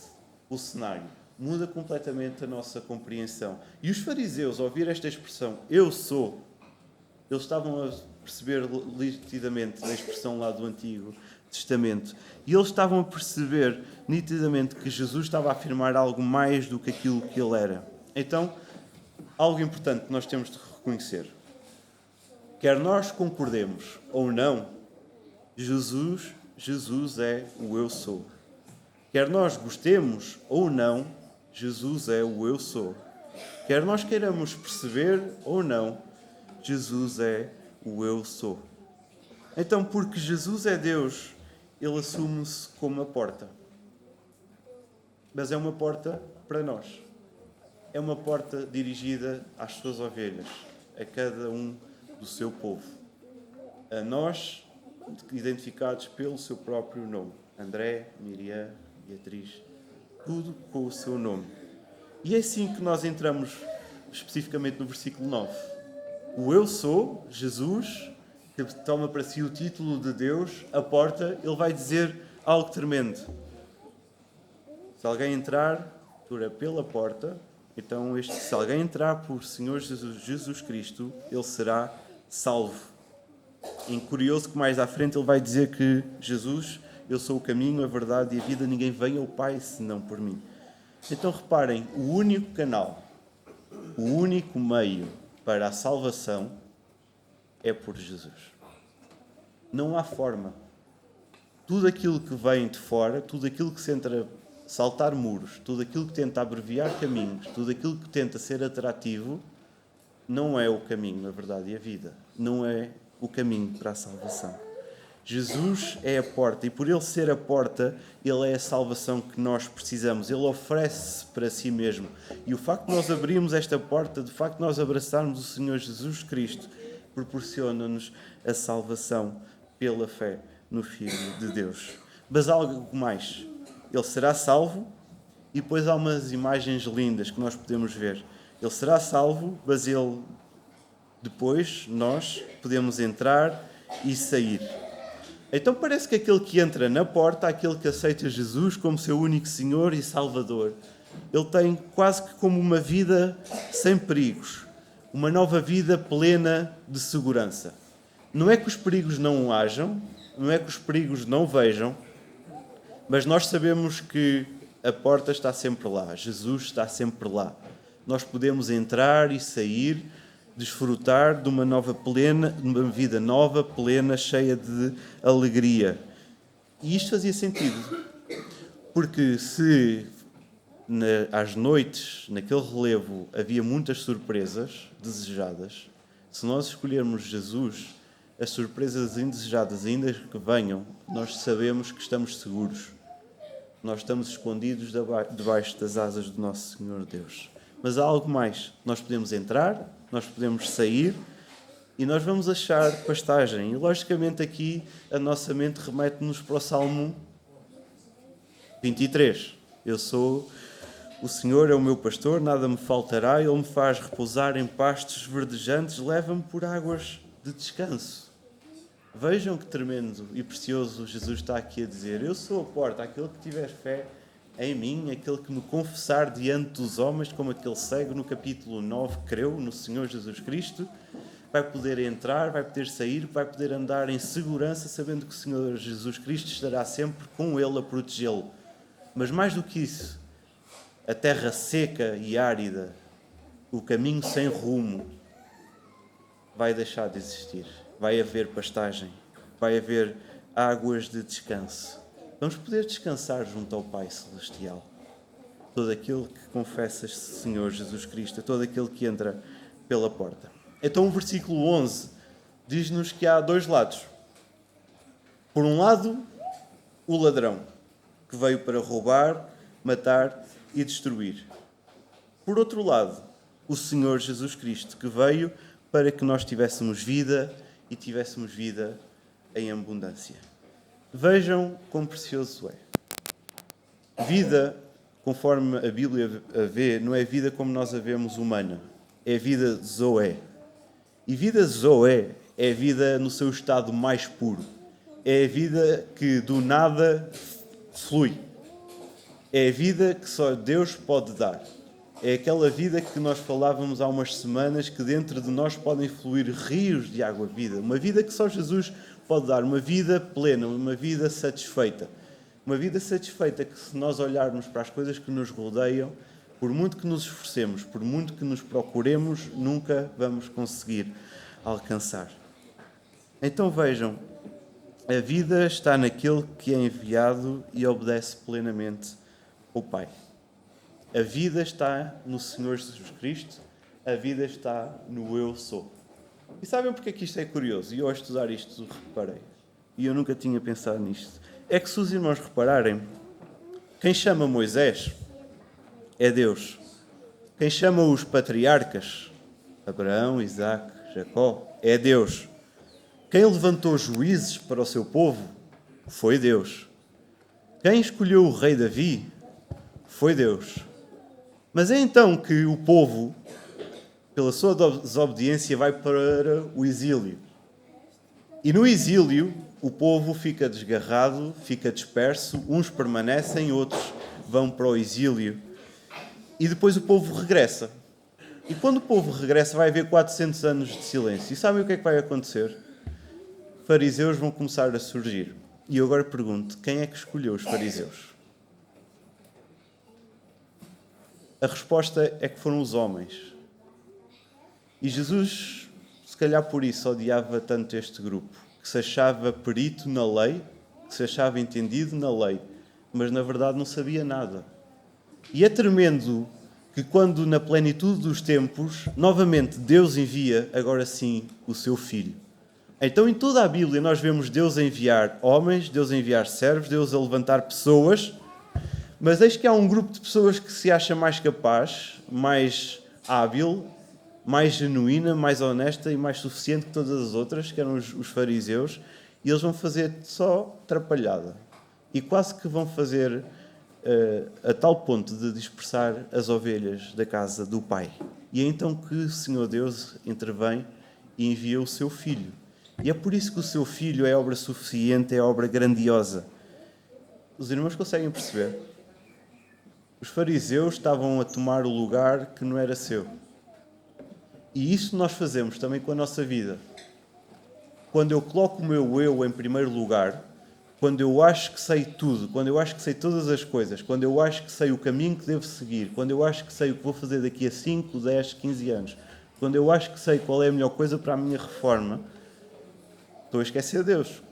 o cenário. Muda completamente a nossa compreensão. E os fariseus, ao ouvir esta expressão, eu sou, eles estavam a perceber nitidamente a expressão lá do Antigo Testamento. E eles estavam a perceber nitidamente que Jesus estava a afirmar algo mais do que aquilo que ele era. Então, algo importante que nós temos de reconhecer. Quer nós concordemos ou não, Jesus é o eu sou. Quer nós gostemos ou não, Jesus é o eu sou. Quer nós queiramos perceber ou não, Jesus é o eu sou. Então, porque Jesus é Deus, ele assume-se como a porta. Mas é uma porta para nós. É uma porta dirigida às suas ovelhas, a cada um do seu povo. A nós, identificados pelo seu próprio nome. André, Miriam, Beatriz, tudo com o seu nome. E é assim que nós entramos especificamente no versículo 9. O eu sou, Jesus, que toma para si o título de Deus, a porta, ele vai dizer algo tremendo. Se alguém entrar pela porta, então se alguém entrar por Senhor Jesus Cristo, ele será salvo. E curioso que mais à frente ele vai dizer que Jesus, eu sou o caminho, a verdade e a vida, ninguém vem ao Pai senão por mim. Então reparem, o único canal, o único meio para a salvação é por Jesus. Não há forma. Tudo aquilo que vem de fora, tudo aquilo que se tenta saltar muros, tudo aquilo que tenta abreviar caminhos, tudo aquilo que tenta ser atrativo, não é o caminho, a verdade e a vida. Não é o caminho para a salvação. Jesus é a porta e por ele ser a porta, ele é a salvação que nós precisamos. Ele oferece para si mesmo. E o facto de nós abrirmos esta porta, de facto de nós abraçarmos o Senhor Jesus Cristo, proporciona-nos a salvação pela fé no Filho de Deus. Mas há algo mais. Ele será salvo e depois há umas imagens lindas que nós podemos ver. Ele será salvo, mas depois nós podemos entrar e sair. Então parece que aquele que entra na porta, aquele que aceita Jesus como seu único Senhor e Salvador, ele tem quase que como uma vida sem perigos, uma nova vida plena de segurança. Não é que os perigos não hajam, não é que os perigos não vejam, mas nós sabemos que a porta está sempre lá, Jesus está sempre lá. Nós podemos entrar e sair, desfrutar de uma vida nova, plena, cheia de alegria. E isto fazia sentido, porque se às noites, naquele relevo, havia muitas surpresas desejadas, se nós escolhermos Jesus, as surpresas indesejadas, ainda que venham, nós sabemos que estamos seguros. Nós estamos escondidos debaixo das asas do nosso Senhor Deus. Mas há algo mais. Nós podemos entrar, nós podemos sair e nós vamos achar pastagem. E logicamente aqui a nossa mente remete-nos para o Salmo 23. O Senhor é o meu pastor, nada me faltará, Ele me faz repousar em pastos verdejantes, leva-me por águas de descanso. Vejam que tremendo e precioso Jesus está aqui a dizer: eu sou a porta, aquele que tiver fé em mim, aquele que me confessar diante dos homens, como aquele cego no capítulo 9 creu no Senhor Jesus Cristo, vai poder entrar, vai poder sair, vai poder andar em segurança, sabendo que o Senhor Jesus Cristo estará sempre com ele a protegê-lo. Mas mais do que isso, a terra seca e árida, o caminho sem rumo, vai deixar de existir. Vai haver pastagem, vai haver águas de descanso. Vamos poder descansar junto ao Pai Celestial. Todo aquele que confessa Senhor Jesus Cristo, todo aquele que entra pela porta. Então o versículo 11 diz-nos que há dois lados. Por um lado, o ladrão, que veio para roubar, matar e destruir. Por outro lado, o Senhor Jesus Cristo, que veio para que nós tivéssemos vida e tivéssemos vida em abundância. Vejam quão precioso é. Vida, conforme a Bíblia a vê, não é vida como nós a vemos humana. É vida Zoé. E vida Zoé é a vida no seu estado mais puro. É a vida que do nada flui. É a vida que só Deus pode dar. É aquela vida que nós falávamos há umas semanas, que dentro de nós podem fluir rios de água vida. Uma vida que só Jesus pode dar. Uma vida plena, uma vida satisfeita. Uma vida satisfeita que, se nós olharmos para as coisas que nos rodeiam, por muito que nos esforcemos, por muito que nos procuremos, nunca vamos conseguir alcançar. Então vejam, a vida está naquele que é enviado e obedece plenamente ao Pai. A vida está no Senhor Jesus Cristo, a vida está no Eu Sou. E sabem porque é que isto é curioso? E eu, ao estudar isto, reparei. E eu nunca tinha pensado nisto. É que, se os irmãos repararem, quem chama Moisés é Deus. Quem chama os patriarcas, Abraão, Isaque, Jacó, é Deus. Quem levantou juízes para o seu povo foi Deus. Quem escolheu o rei Davi foi Deus. Mas é então que o povo, pela sua desobediência, vai para o exílio. E no exílio, o povo fica desgarrado, fica disperso, uns permanecem, outros vão para o exílio. E depois o povo regressa. E quando o povo regressa, vai haver 400 anos de silêncio. E sabem o que é que vai acontecer? Fariseus vão começar a surgir. E eu agora pergunto, quem é que escolheu os fariseus? A resposta é que foram os homens. E Jesus, se calhar por isso, odiava tanto este grupo, que se achava perito na lei, que se achava entendido na lei, mas na verdade não sabia nada. E é tremendo que, quando na plenitude dos tempos, novamente Deus envia, agora sim, o seu Filho. Então, em toda a Bíblia, nós vemos Deus a enviar homens, Deus a enviar servos, Deus a levantar pessoas. Mas eis que há um grupo de pessoas que se acha mais capaz, mais hábil, mais genuína, mais honesta e mais suficiente que todas as outras, que eram os fariseus, e eles vão fazer só atrapalhada. E quase que vão fazer a tal ponto de dispersar as ovelhas da casa do Pai. E é então que o Senhor Deus intervém e envia o seu Filho. E é por isso que o seu Filho é obra suficiente, é obra grandiosa. Os irmãos conseguem perceber? Os fariseus estavam a tomar o lugar que não era seu. E isso nós fazemos também com a nossa vida. Quando eu coloco o meu eu em primeiro lugar, quando eu acho que sei tudo, quando eu acho que sei todas as coisas, quando eu acho que sei o caminho que devo seguir, quando eu acho que sei o que vou fazer daqui a 5, 10, 15 anos, quando eu acho que sei qual é a melhor coisa para a minha reforma, estou a esquecer Deus.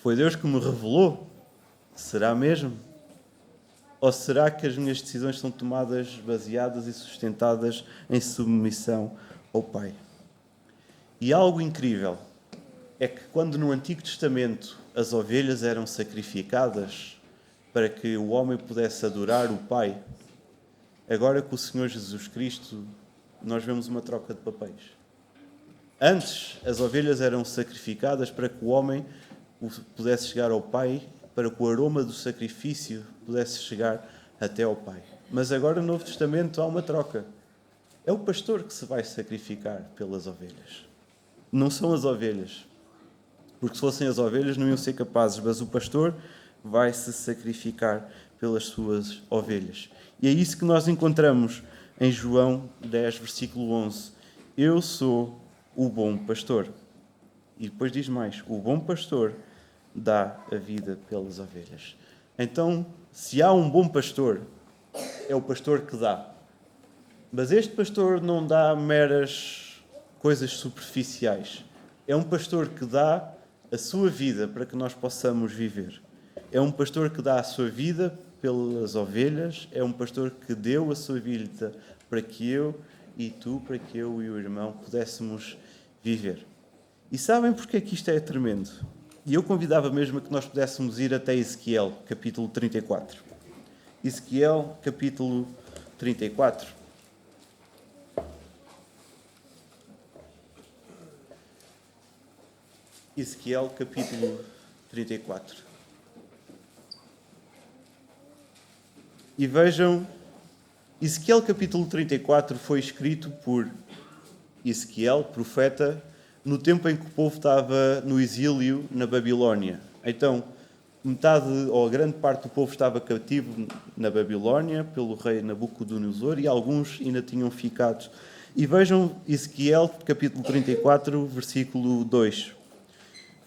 Foi Deus que me revelou. Será mesmo? Ou será que as minhas decisões são tomadas baseadas e sustentadas em submissão ao Pai? E algo incrível é que, quando no Antigo Testamento as ovelhas eram sacrificadas para que o homem pudesse adorar o Pai, agora com o Senhor Jesus Cristo nós vemos uma troca de papéis. Antes, as ovelhas eram sacrificadas para que o homem pudesse chegar ao Pai, para que o aroma do sacrifício pudesse chegar até ao Pai. Mas agora, no Novo Testamento, há uma troca. É o pastor que se vai sacrificar pelas ovelhas. Não são as ovelhas. porque se fossem as ovelhas não iam ser capazes, mas o pastor vai se sacrificar pelas suas ovelhas. E é isso que nós encontramos em João 10, versículo 11. Eu sou o bom pastor. E depois diz mais, o bom pastor dá a vida pelas ovelhas. Então, se há um bom pastor, é o pastor que dá. Mas este pastor não dá meras coisas superficiais. É um pastor que dá a sua vida para que nós possamos viver. É um pastor que dá a sua vida pelas ovelhas. É um pastor que deu a sua vida para que eu e tu, para que eu e o irmão pudéssemos viver. E sabem porque é que isto é tremendo? E eu convidava mesmo a que nós pudéssemos ir até Ezequiel, capítulo 34. Ezequiel, capítulo 34. Ezequiel, capítulo 34. E vejam, Ezequiel, capítulo 34, foi escrito por Ezequiel, profeta, no tempo em que o povo estava no exílio na Babilónia. Então, metade ou a grande parte do povo estava cativo na Babilónia pelo rei Nabucodonosor e alguns ainda tinham ficado. E vejam Ezequiel, capítulo 34, versículo 2.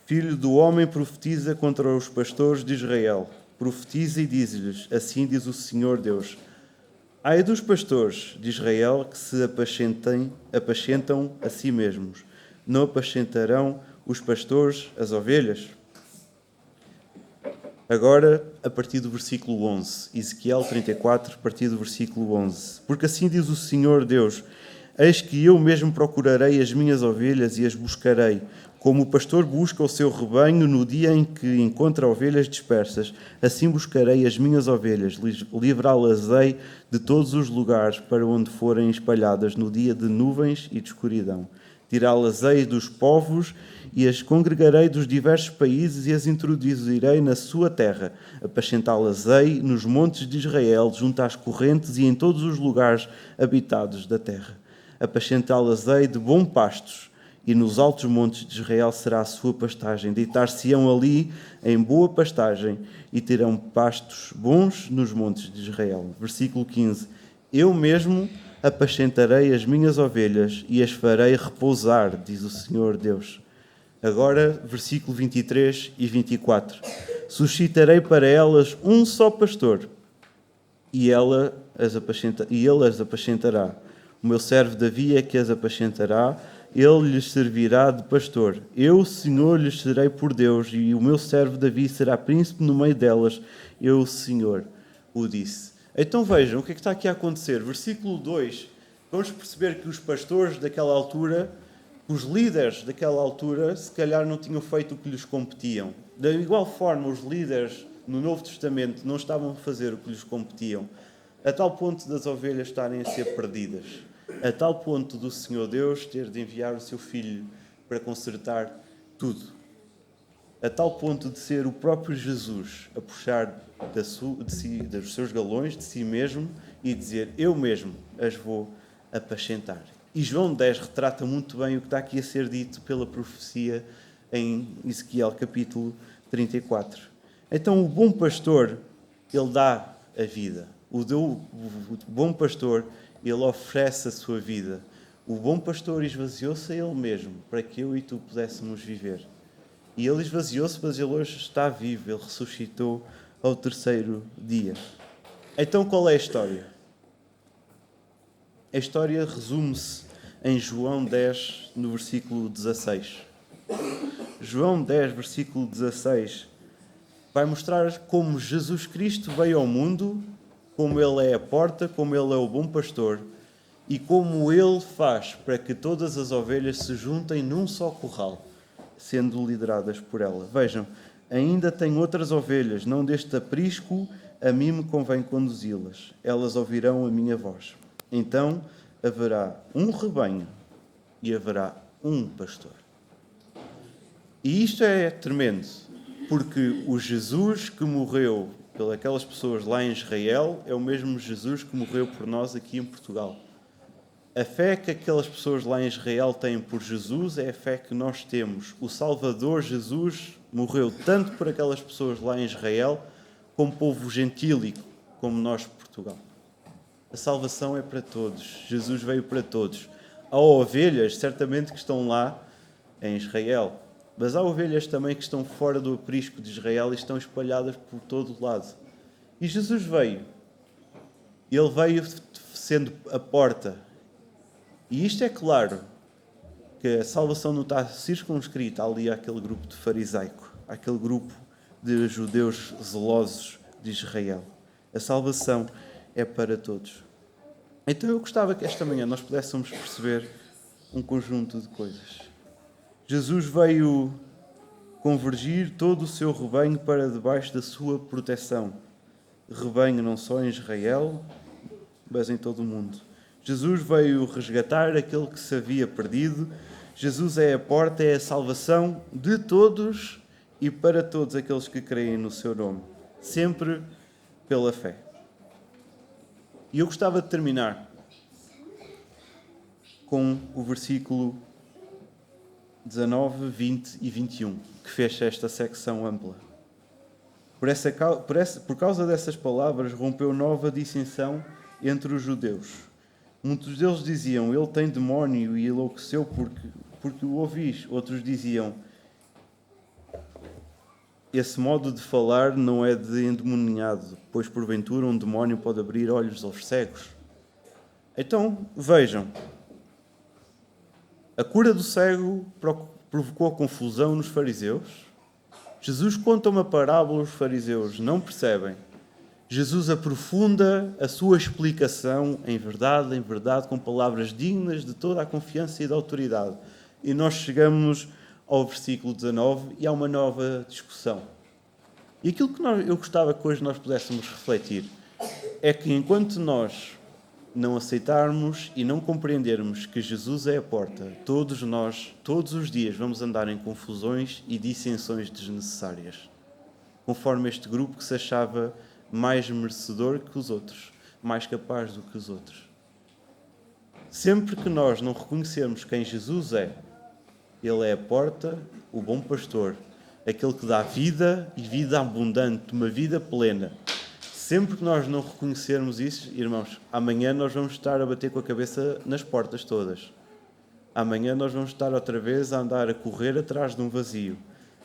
Filho do homem, profetiza contra os pastores de Israel. Profetiza e diz-lhes, assim diz o Senhor Deus: ai dos pastores de Israel que se apacentam a si mesmos. Não apacentarão os pastores as ovelhas? Agora, a partir do versículo 11. Ezequiel 34, a partir do versículo 11. Porque assim diz o Senhor Deus: eis que eu mesmo procurarei as minhas ovelhas e as buscarei, como o pastor busca o seu rebanho no dia em que encontra ovelhas dispersas. Assim buscarei as minhas ovelhas, livrá-las-ei de todos os lugares para onde forem espalhadas no dia de nuvens e de escuridão. Tirá-las-ei dos povos e as congregarei dos diversos países e as introduzirei na sua terra. Apacentá-las-ei nos montes de Israel, junto às correntes e em todos os lugares habitados da terra. Apacentá-las-ei de bons pastos, e nos altos montes de Israel será a sua pastagem. Deitar-se-ão ali em boa pastagem e terão pastos bons nos montes de Israel. Versículo 15. Eu mesmo apacentarei as minhas ovelhas e as farei repousar, diz o Senhor Deus. Agora, versículo 23 e 24. Suscitarei para elas um só pastor, e ele as apacentará. O meu servo Davi é que as apacentará, ele lhes servirá de pastor. Eu, Senhor, lhes serei por Deus, e o meu servo Davi será príncipe no meio delas. Eu, Senhor, o disse. Então vejam o que é que está aqui a acontecer. Versículo 2, vamos perceber que os pastores daquela altura, os líderes daquela altura, se calhar não tinham feito o que lhes competiam. Da igual forma, os líderes no Novo Testamento não estavam a fazer o que lhes competiam, a tal ponto das ovelhas estarem a ser perdidas, a tal ponto do Senhor Deus ter de enviar o seu Filho para consertar tudo, a tal ponto de ser o próprio Jesus a puxar dos seus galões, de si mesmo, e dizer, eu mesmo as vou apacentar. E João 10 retrata muito bem o que está aqui a ser dito pela profecia em Ezequiel capítulo 34. Então o bom pastor, ele dá a vida. O bom pastor, ele oferece a sua vida. O bom pastor esvaziou-se a ele mesmo, para que eu e tu pudéssemos viver. E ele esvaziou-se, mas ele hoje está vivo, ele ressuscitou ao terceiro dia. Então qual é a história? A história resume-se em João 10, no versículo 16. João 10, versículo 16, vai mostrar como Jesus Cristo veio ao mundo, como Ele é a porta, como Ele é o bom pastor e como Ele faz para que todas as ovelhas se juntem num só curral, sendo lideradas por ela. Vejam, ainda tenho outras ovelhas, não deste aprisco, a mim me convém conduzi-las. Elas ouvirão a minha voz. Então haverá um rebanho e haverá um pastor. E isto é tremendo, porque o Jesus que morreu pelas pessoas lá em Israel é o mesmo Jesus que morreu por nós aqui em Portugal. A fé que aquelas pessoas lá em Israel têm por Jesus é a fé que nós temos. O Salvador Jesus morreu tanto por aquelas pessoas lá em Israel, como povo gentílico, como nós, Portugal. A salvação é para todos. Jesus veio para todos. Há ovelhas, certamente, que estão lá em Israel, mas há ovelhas também que estão fora do aprisco de Israel e estão espalhadas por todo o lado. E Jesus veio. Ele veio sendo a porta. E isto é claro, que a salvação não está circunscrita ali àquele grupo de farisaico, àquele grupo de judeus zelosos de Israel. A salvação é para todos. Então eu gostava que esta manhã nós pudéssemos perceber um conjunto de coisas. Jesus veio convergir todo o seu rebanho para debaixo da sua proteção. Rebanho não só em Israel, mas em todo o mundo. Jesus veio resgatar aquele que se havia perdido. Jesus é a porta, é a salvação de todos e para todos aqueles que creem no seu nome. Sempre pela fé. E eu gostava de terminar com o versículo 19, 20 e 21, que fecha esta secção ampla. Por causa dessas palavras, rompeu nova dissensão entre os judeus. Muitos deles diziam, ele tem demónio e enlouqueceu porque o ouvis. Outros diziam, esse modo de falar não é de endemoniado, pois porventura um demónio pode abrir olhos aos cegos. Então, vejam, a cura do cego provocou confusão nos fariseus. Jesus conta uma parábola, os fariseus não percebem. Jesus aprofunda a sua explicação em verdade, com palavras dignas de toda a confiança e da autoridade. E nós chegamos ao versículo 19 e há uma nova discussão. E aquilo que eu gostava que hoje nós pudéssemos refletir é que enquanto nós não aceitarmos e não compreendermos que Jesus é a porta, todos nós, todos os dias, vamos andar em confusões e dissensões desnecessárias. Conforme este grupo que se achava mais merecedor que os outros, mais capaz do que os outros. Sempre que nós não reconhecermos quem Jesus é, Ele é a porta, o bom pastor, aquele que dá vida e vida abundante, uma vida plena. Sempre que nós não reconhecermos isso, irmãos, amanhã nós vamos estar a bater com a cabeça nas portas todas. Amanhã nós vamos estar outra vez a andar a correr atrás de um vazio.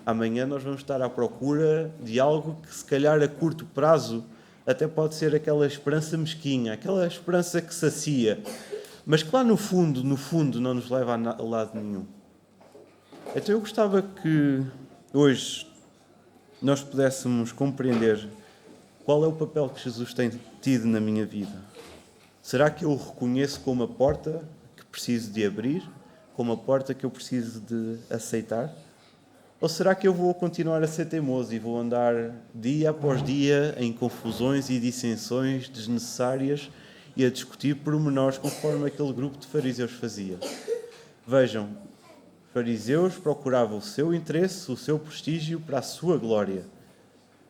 Amanhã nós vamos estar à procura de algo que se calhar a curto prazo até pode ser aquela esperança mesquinha, aquela esperança que sacia, mas que lá no fundo não nos leva a lado nenhum. Então eu gostava que hoje nós pudéssemos compreender qual é o papel que Jesus tem tido na minha vida. Será que eu o reconheço como a porta que preciso de abrir, como a porta que eu preciso de aceitar? Ou será que eu vou continuar a ser teimoso e vou andar dia após dia em confusões e dissensões desnecessárias e a discutir pormenores conforme aquele grupo de fariseus fazia? Vejam, fariseus procuravam o seu interesse, o seu prestígio para a sua glória.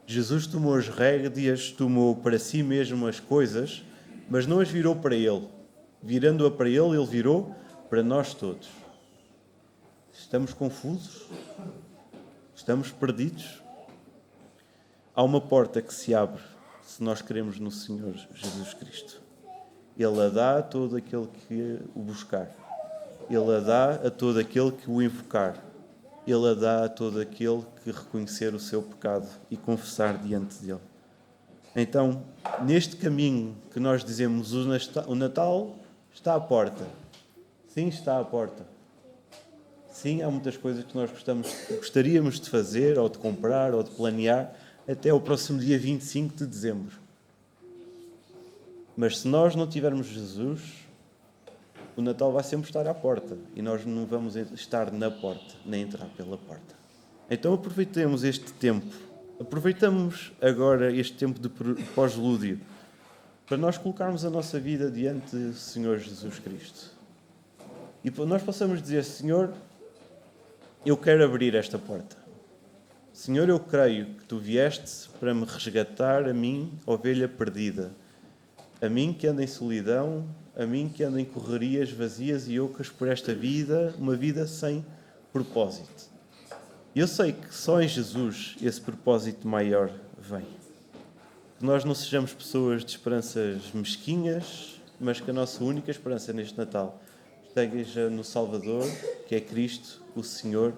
Jesus tomou as rédeas, tomou para si mesmo as coisas, mas não as virou para ele. Virando-a para ele, ele virou para nós todos. Estamos confusos? Estamos perdidos? Há uma porta que se abre se nós queremos no Senhor Jesus Cristo. Ele a dá a todo aquele que o buscar. Ele a dá a todo aquele que o invocar. Ele a dá a todo aquele que reconhecer o seu pecado e confessar diante dele. Então, neste caminho que nós dizemos, o Natal está à porta. Sim, está à porta. Sim, há muitas coisas que nós gostaríamos de fazer, ou de comprar, ou de planear, até o próximo dia 25 de dezembro. Mas se nós não tivermos Jesus, o Natal vai sempre estar à porta. E nós não vamos estar na porta, nem entrar pela porta. Então aproveitemos este tempo. Aproveitamos agora este tempo de pós-lúdio para nós colocarmos a nossa vida diante do Senhor Jesus Cristo. E nós possamos dizer, Senhor, eu quero abrir esta porta. Senhor, eu creio que Tu vieste para me resgatar a mim, ovelha perdida. A mim que anda em solidão, a mim que ando em correrias vazias e ocas por esta vida, uma vida sem propósito. Eu sei que só em Jesus esse propósito maior vem. Que nós não sejamos pessoas de esperanças mesquinhas, mas que a nossa única esperança neste Natal esteja no Salvador, que é Cristo, o Senhor,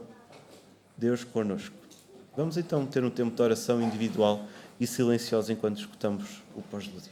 Deus connosco. Vamos então ter um tempo de oração individual e silencioso enquanto escutamos o pós-lúdio.